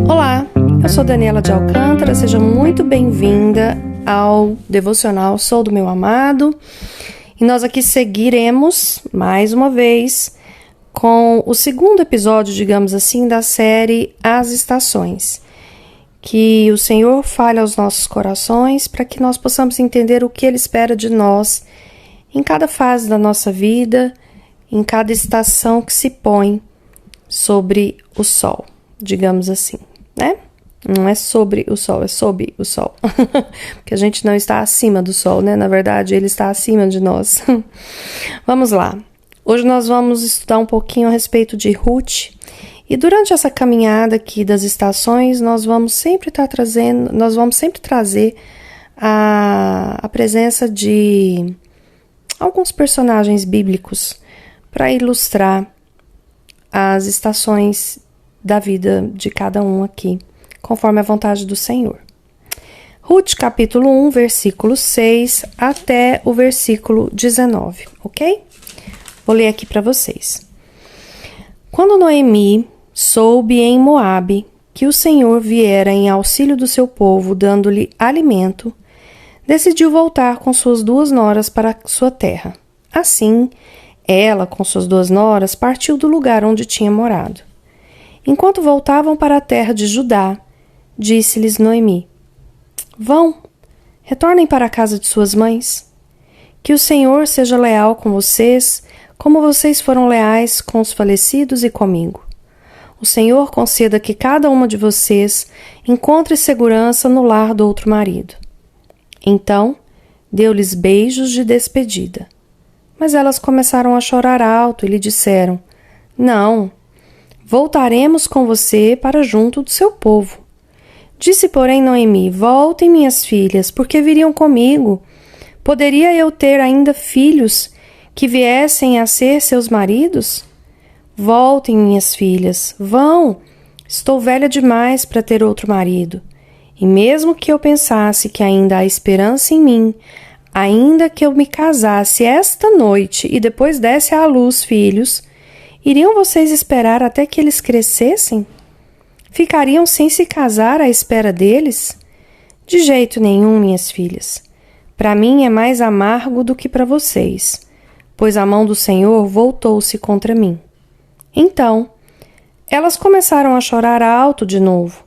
Olá, eu sou Daniela de Alcântara, seja muito bem-vinda ao Devocional Sou do Meu Amado. E nós aqui seguiremos, mais uma vez, com o segundo episódio, digamos assim, da série As Estações. Que o Senhor fale aos nossos corações para que nós possamos entender o que Ele espera de nós em cada fase da nossa vida, em cada estação que se põe sobre o sol, digamos assim, né? Não é sobre o sol, é sob o sol. Porque a gente não está acima do sol, né? Na verdade, ele está acima de nós. Vamos lá. Hoje nós vamos estudar um pouquinho a respeito de Ruth. E durante essa caminhada aqui das estações, nós vamos sempre trazer a presença de alguns personagens bíblicos para ilustrar as estações da vida de cada um aqui, conforme a vontade do Senhor. Ruth, capítulo 1, versículo 6 até o versículo 19, ok? Vou ler aqui para vocês. Quando Noemi soube em Moabe que o Senhor viera em auxílio do seu povo, dando-lhe alimento, decidiu voltar com suas 2 noras para sua terra. Assim, ela, com suas 2 noras, partiu do lugar onde tinha morado. Enquanto voltavam para a terra de Judá, disse-lhes Noemi: Vão, retornem para a casa de suas mães. Que o Senhor seja leal com vocês, como vocês foram leais com os falecidos e comigo. O Senhor conceda que cada uma de vocês encontre segurança no lar do outro marido. Então, deu-lhes beijos de despedida. Mas elas começaram a chorar alto e lhe disseram: Não, voltaremos com você para junto do seu povo. Disse, porém, Noemi: Voltem, minhas filhas, porque viriam comigo. Poderia eu ter ainda filhos que viessem a ser seus maridos? Voltem, minhas filhas, vão. Estou velha demais para ter outro marido. E mesmo que eu pensasse que ainda há esperança em mim, ainda que eu me casasse esta noite e depois desse à luz filhos, iriam vocês esperar até que eles crescessem? Ficariam sem se casar à espera deles? De jeito nenhum, minhas filhas. Para mim é mais amargo do que para vocês, pois a mão do Senhor voltou-se contra mim. Então, elas começaram a chorar alto de novo.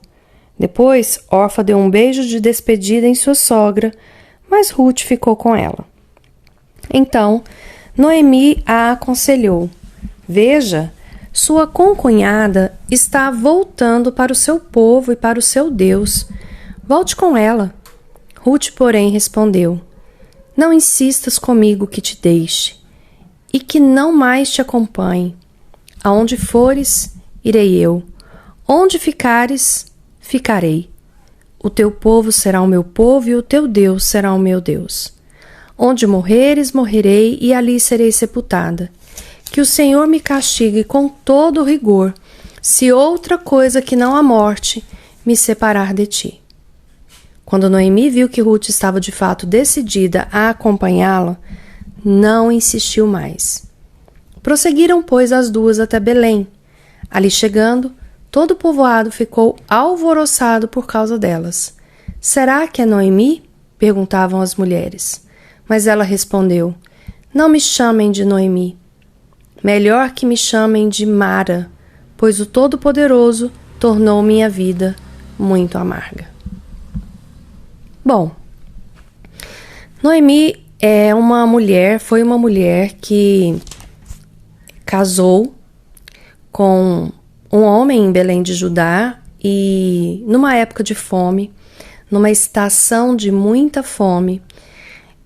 Depois, Orfa deu um beijo de despedida em sua sogra, mas Ruth ficou com ela. Então, Noemi a aconselhou: Veja, sua concunhada está voltando para o seu povo e para o seu Deus. Volte com ela. Ruth, porém, respondeu: Não insistas comigo que te deixe e que não mais te acompanhe. Aonde fores, irei eu. Onde ficares, ficarei. O teu povo será o meu povo e o teu Deus será o meu Deus. Onde morreres, morrerei e ali serei sepultada. Que o Senhor me castigue com todo o rigor, se outra coisa que não a morte me separar de ti. Quando Noemi viu que Ruth estava de fato decidida a acompanhá-la, não insistiu mais. Prosseguiram, pois, as duas até Belém. Ali chegando, todo o povoado ficou alvoroçado por causa delas. Será que é Noemi? Perguntavam as mulheres. Mas ela respondeu: Não me chamem de Noemi. Melhor que me chamem de Mara, pois o Todo-Poderoso tornou minha vida muito amarga. Bom, Noemi foi uma mulher que casou com um homem em Belém de Judá e numa época de fome, numa estação de muita fome,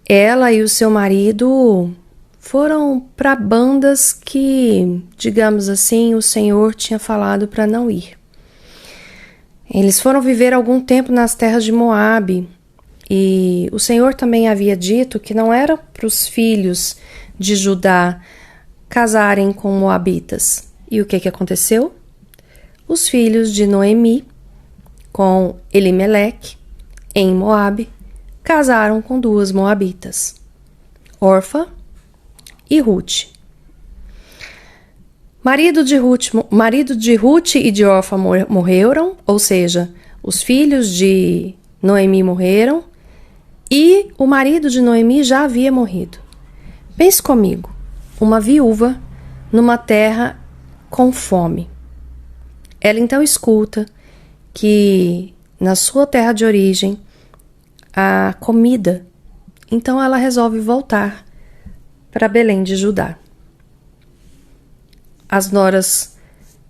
ela e o seu marido foram para bandas que, digamos assim, o Senhor tinha falado para não ir. Eles foram viver algum tempo nas terras de Moabe e o Senhor também havia dito que não era para os filhos de Judá casarem com moabitas. E o que aconteceu? Os filhos de Noemi com Elimeleque, em Moabe, casaram com 2 moabitas, Orfa e Ruth. Marido de Ruth e de Orfa morreram, ou seja, os filhos de Noemi morreram e o marido de Noemi já havia morrido. Pense comigo, uma viúva numa terra com fome. Ela então escuta que na sua terra de origem há comida, então ela resolve voltar para Belém de Judá. As noras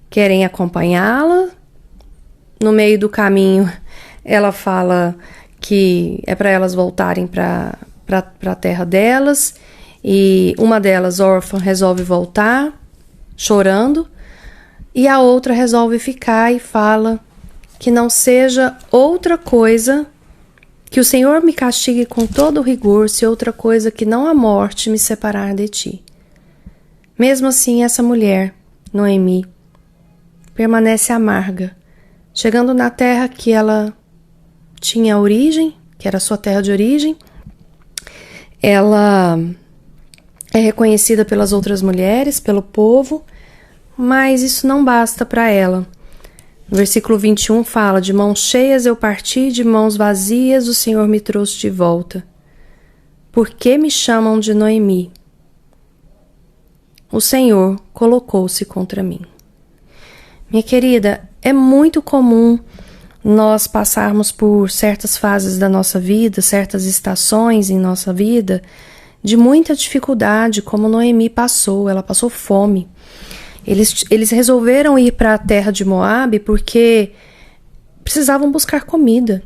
querem acompanhá-la. No meio do caminho, ela fala que é para elas voltarem para a terra delas. E uma delas, órfã, resolve voltar, chorando. E a outra resolve ficar e fala que não seja outra coisa, que o Senhor me castigue com todo rigor, se outra coisa que não a morte me separar de ti. Mesmo assim, essa mulher, Noemi, permanece amarga, chegando na terra que ela tinha origem, que era a sua terra de origem. Ela é reconhecida pelas outras mulheres, pelo povo, mas isso não basta para ela. No versículo 21 fala: de mãos cheias eu parti, de mãos vazias o Senhor me trouxe de volta. Por que me chamam de Noemi? O Senhor colocou-se contra mim. Minha querida, é muito comum nós passarmos por certas fases da nossa vida, certas estações em nossa vida, de muita dificuldade, como Noemi passou. Ela passou fome. Eles resolveram ir para a terra de Moabe porque precisavam buscar comida.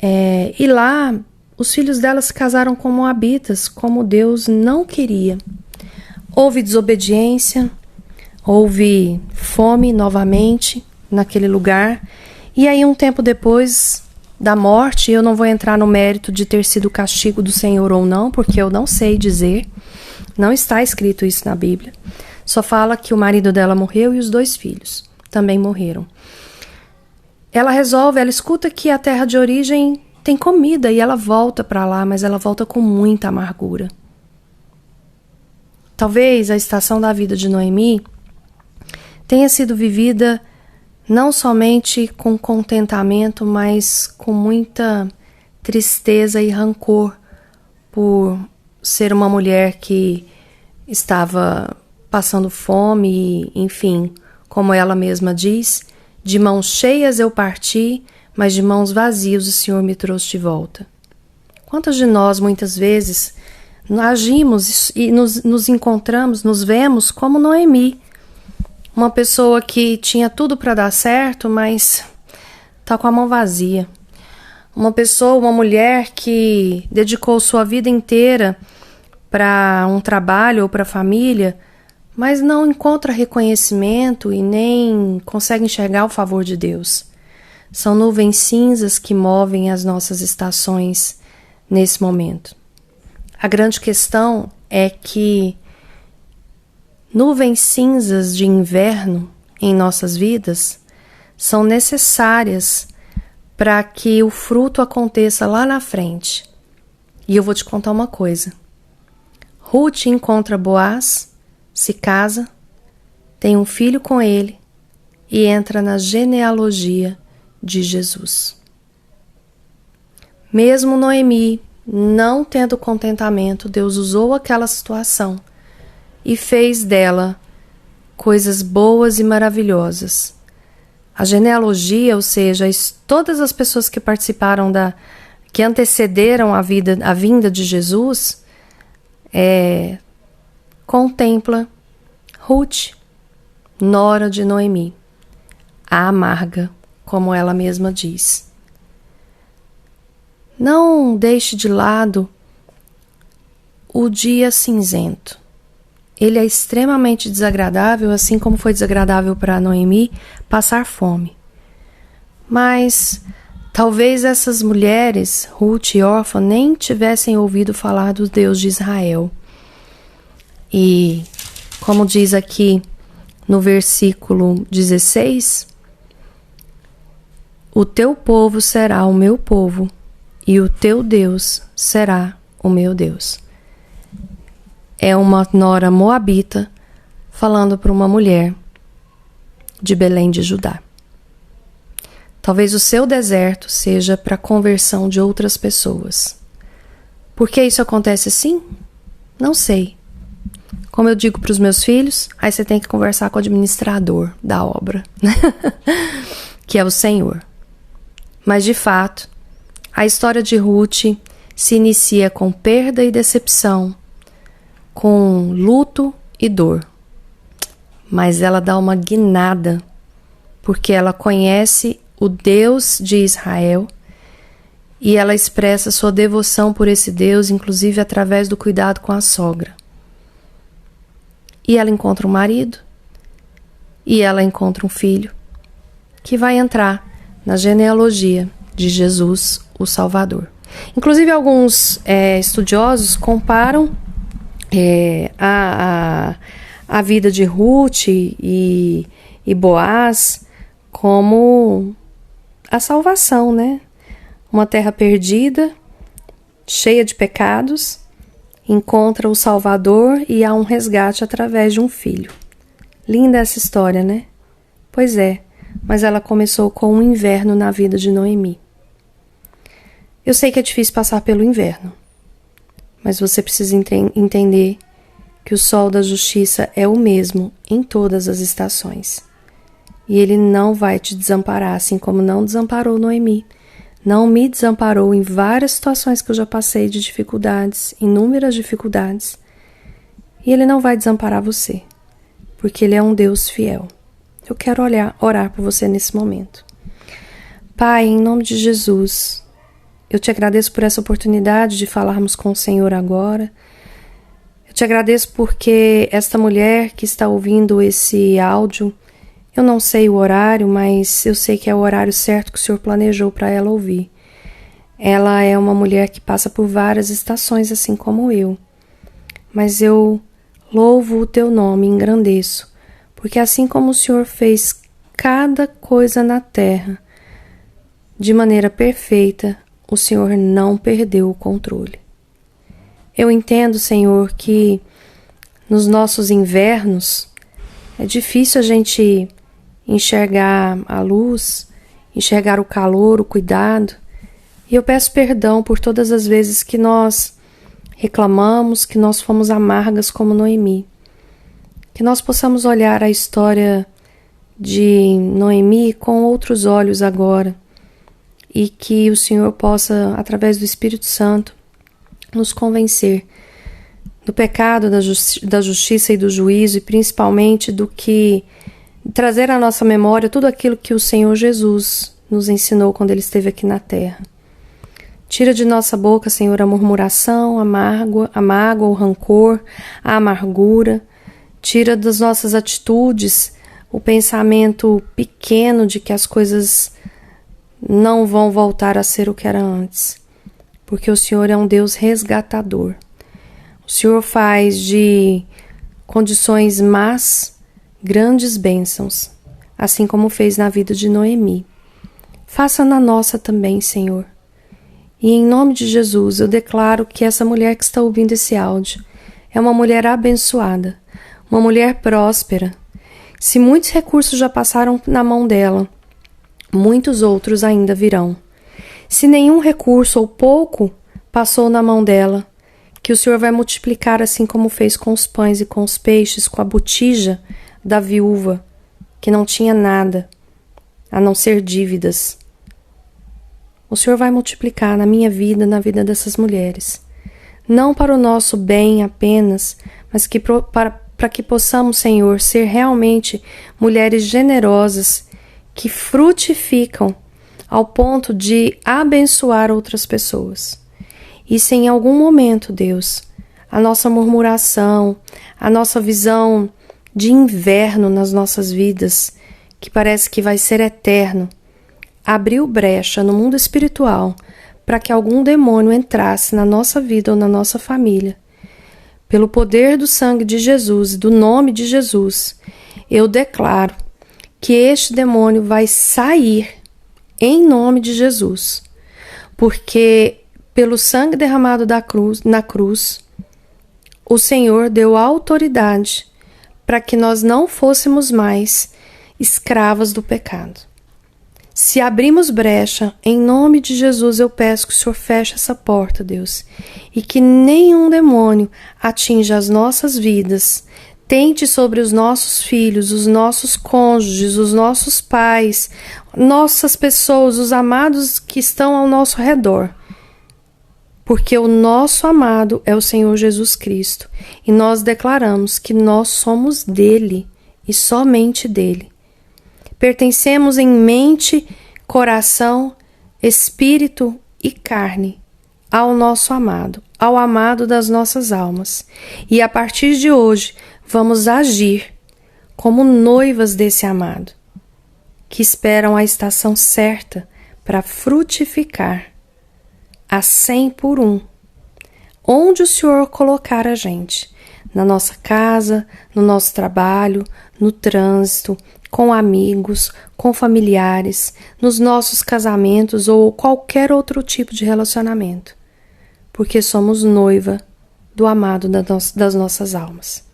E lá, os filhos dela se casaram com moabitas, como Deus não queria. Houve desobediência, houve fome novamente naquele lugar. E aí, um tempo depois da morte, eu não vou entrar no mérito de ter sido castigo do Senhor ou não, porque eu não sei dizer. Não está escrito isso na Bíblia. Só fala que o marido dela morreu e os 2 filhos também morreram. Ela escuta que a terra de origem tem comida e ela volta para lá, mas ela volta com muita amargura. Talvez a estação da vida de Noemi tenha sido vivida não somente com contentamento, mas com muita tristeza e rancor por ser uma mulher que estava passando fome e, enfim, como ela mesma diz, de mãos cheias eu parti, mas de mãos vazias o Senhor me trouxe de volta. Quantas de nós, muitas vezes, agimos e nos encontramos, nos vemos como Noemi, uma pessoa que tinha tudo para dar certo, mas está com a mão vazia. Uma mulher que dedicou sua vida inteira para um trabalho ou para a família, mas não encontra reconhecimento e nem consegue enxergar o favor de Deus. São nuvens cinzas que movem as nossas estações nesse momento. A grande questão é que nuvens cinzas de inverno em nossas vidas são necessárias para que o fruto aconteça lá na frente. E eu vou te contar uma coisa. Ruth encontra Boaz, se casa, tem um filho com ele e entra na genealogia de Jesus. Mesmo Noemi não tendo contentamento, Deus usou aquela situação e fez dela coisas boas e maravilhosas. A genealogia, ou seja, todas as pessoas que participaram que antecederam a vinda de Jesus, contempla Ruth, nora de Noemi, a amarga, como ela mesma diz. Não deixe de lado o dia cinzento. Ele é extremamente desagradável, assim como foi desagradável para Noemi passar fome. Mas talvez essas mulheres, Ruth e Orfa, nem tivessem ouvido falar do Deus de Israel. E, como diz aqui no versículo 16, o teu povo será o meu povo, e o teu Deus será o meu Deus. É uma nora moabita falando para uma mulher de Belém de Judá. Talvez o seu deserto seja para a conversão de outras pessoas. Por que isso acontece assim? Não sei. Como eu digo para os meus filhos, aí você tem que conversar com o administrador da obra, que é o Senhor. Mas, de fato, a história de Ruth se inicia com perda e decepção, com luto e dor. Mas ela dá uma guinada, porque ela conhece o Deus de Israel e ela expressa sua devoção por esse Deus, inclusive através do cuidado com a sogra. E ela encontra um marido, e ela encontra um filho, que vai entrar na genealogia de Jesus, o Salvador. Inclusive, alguns estudiosos comparam a vida de Ruth e Boaz como a salvação, né? Uma terra perdida, cheia de pecados, encontra o Salvador e há um resgate através de um filho. Linda essa história, né? Pois é, mas ela começou com um inverno na vida de Noemi. Eu sei que é difícil passar pelo inverno, mas você precisa entender que o sol da justiça é o mesmo em todas as estações. E ele não vai te desamparar, assim como não desamparou Noemi. Não me desamparou em várias situações que eu já passei de dificuldades, inúmeras dificuldades. E ele não vai desamparar você, porque ele é um Deus fiel. Eu quero orar por você nesse momento. Pai, em nome de Jesus, eu te agradeço por essa oportunidade de falarmos com o Senhor agora. Eu te agradeço porque esta mulher que está ouvindo esse áudio, eu não sei o horário, mas eu sei que é o horário certo que o Senhor planejou para ela ouvir. Ela é uma mulher que passa por várias estações, assim como eu. Mas eu louvo o teu nome e engrandeço, porque assim como o Senhor fez cada coisa na terra de maneira perfeita, o Senhor não perdeu o controle. Eu entendo, Senhor, que nos nossos invernos é difícil a gente enxergar a luz, enxergar o calor, o cuidado. E eu peço perdão por todas as vezes que nós reclamamos, que nós fomos amargas como Noemi. Que nós possamos olhar a história de Noemi com outros olhos agora. E que o Senhor possa, através do Espírito Santo, nos convencer do pecado, da justiça e do juízo, e principalmente do que trazer à nossa memória tudo aquilo que o Senhor Jesus nos ensinou quando Ele esteve aqui na terra. Tira de nossa boca, Senhor, a murmuração, a mágoa, o rancor, a amargura. Tira das nossas atitudes o pensamento pequeno de que as coisas não vão voltar a ser o que era antes. Porque o Senhor é um Deus resgatador. O Senhor faz de condições más grandes bênçãos, assim como fez na vida de Noemi. Faça na nossa também, Senhor. E em nome de Jesus, eu declaro que essa mulher que está ouvindo esse áudio é uma mulher abençoada, uma mulher próspera. Se muitos recursos já passaram na mão dela, muitos outros ainda virão. Se nenhum recurso ou pouco passou na mão dela, que o Senhor vai multiplicar assim como fez com os pães e com os peixes, com a botija da viúva, que não tinha nada, a não ser dívidas. O Senhor vai multiplicar na minha vida, na vida dessas mulheres. Não para o nosso bem apenas, mas que para que possamos, Senhor, ser realmente mulheres generosas, que frutificam ao ponto de abençoar outras pessoas. E se em algum momento, Deus, a nossa murmuração, a nossa visão de inverno nas nossas vidas, que parece que vai ser eterno, abriu brecha no mundo espiritual para que algum demônio entrasse na nossa vida ou na nossa família, pelo poder do sangue de Jesus e do nome de Jesus, eu declaro que este demônio vai sair em nome de Jesus, porque pelo sangue derramado na cruz, o Senhor deu autoridade para que nós não fôssemos mais escravas do pecado. Se abrimos brecha, em nome de Jesus eu peço que o Senhor feche essa porta, Deus, e que nenhum demônio atinja as nossas vidas, tente sobre os nossos filhos, os nossos cônjuges, os nossos pais, nossas pessoas, os amados que estão ao nosso redor. Porque o nosso amado é o Senhor Jesus Cristo, e nós declaramos que nós somos dele e somente dele. Pertencemos em mente, coração, espírito e carne ao nosso amado, ao amado das nossas almas. E a partir de hoje, vamos agir como noivas desse amado, que esperam a estação certa para frutificar a 100 por 1. Onde o Senhor colocar a gente, na nossa casa, no nosso trabalho, no trânsito, com amigos, com familiares, nos nossos casamentos ou qualquer outro tipo de relacionamento, porque somos noiva do amado das nossas almas.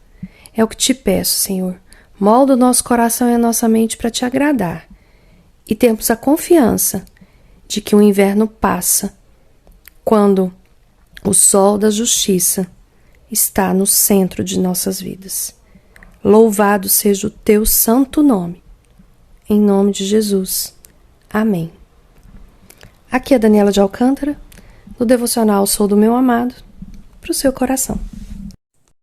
É o que te peço, Senhor. Molda o nosso coração e a nossa mente para te agradar. E temos a confiança de que o inverno passa quando o sol da justiça está no centro de nossas vidas. Louvado seja o teu santo nome. Em nome de Jesus. Amém. Aqui é Daniela de Alcântara, do devocional Sou do Meu Amado, para o seu coração.